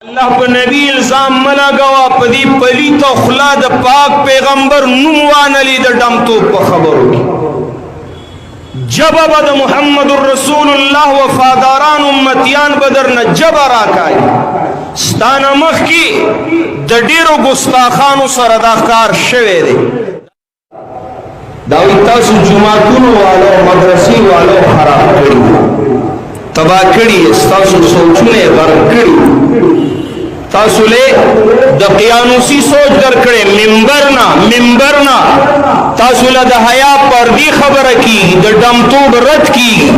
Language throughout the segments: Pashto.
اللہ پا نبی الزام ملگوا پا دی پلیت و خلاد پاک پیغمبر نموانلی دا ڈمتو پا خبرو کی جب بد محمد الرسول اللہ وفاداران امتیان بدرنا جب راکائی ستانا مخ کی دا دیرو گستاخانو سرداخکار شوے دے داوی تاسو جماعتون والو مدرسی والو خراب کری تباہ کری تاسو سوچنے غرق کری تاسو لے دا قیانوسی سوچ در کرے ممبرنا تاسو لے دا حیا پردی خبر کی دا دمتوب رد کی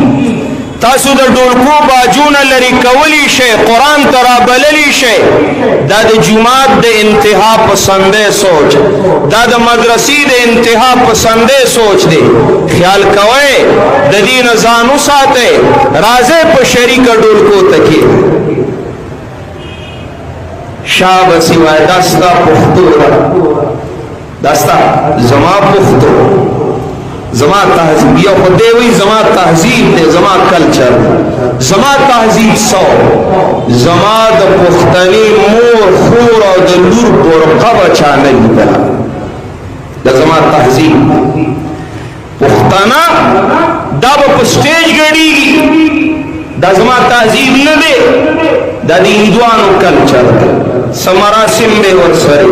تاسو دا ڈولکو باجون لری کولی شے قرآن ترا بللی شے دا دا جماعت دا انتہا پسندے سوچ دا دا مدرسی دا انتہا پسندے سوچ دے خیال کوئے دا دین زانو ساتے رازے پا شریک ڈولکو تکی شاب سوائے دستا پختو دستا زما پختو زما تہذیب یا خودے وی زما تہذیب دے زما کلچر زما تہذیب سو زما دا پختنی مور خور او دا لور برقا بچا نہیں دلا دا زما تہذیب پختنا دا با پسٹیج گڑی گی دا زما تہذیب ندے دا دی ہندوانو کلچر سمراسم بے ورسری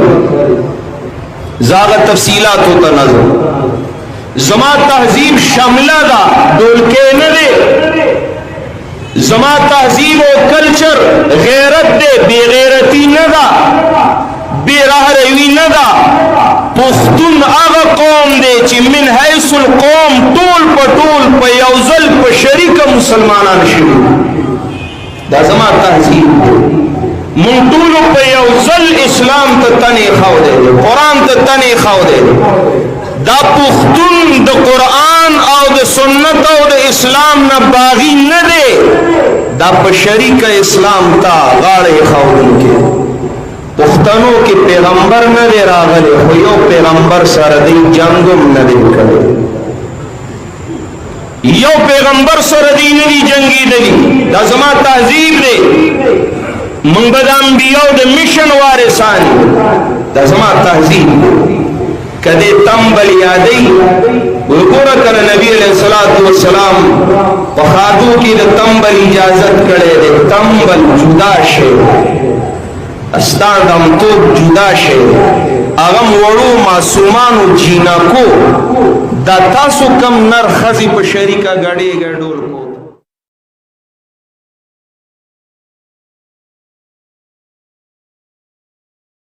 زاغ تفصیلات ہوتا نظر زما تہذیب شملہ دا ڈولکے ندے زما تہذیب و کلچر غیرت دے بے غیرتی ندا بے راہ روی ندا پختون آغا قوم دے چی من حیث القوم طول پا یوزل پا شریک مسلمانان شروع دا زما تہذیب من طولو پا یوزل اسلام تا تنی خواہ دے قرآن تا تنی خواہ دے دا پختون دا قرآن او دا سنت او دا اسلام نا باغی ندے دا پا شریک اسلام تا غاڑے خواہ کے پختنوں کے پیغمبر ندے راغلے خویو پیغمبر سردی جنگم ندے کرے یو پیغمبر سردی ندی جنگی دلی دا زما تہذیب دے منگ بدا انبیاء دا مشن وارثانی دا زما تہذیب کدے تنبل یادی گورا کر نبی علیہ السلام وخادو کی دا تنبل اجازت کرے دے تنبل جدا شے استان دم تو جدا شے اغم وڑو معصومانو جینا کو دا تاسو کم نر خزی پا شریکا گڑے گڑول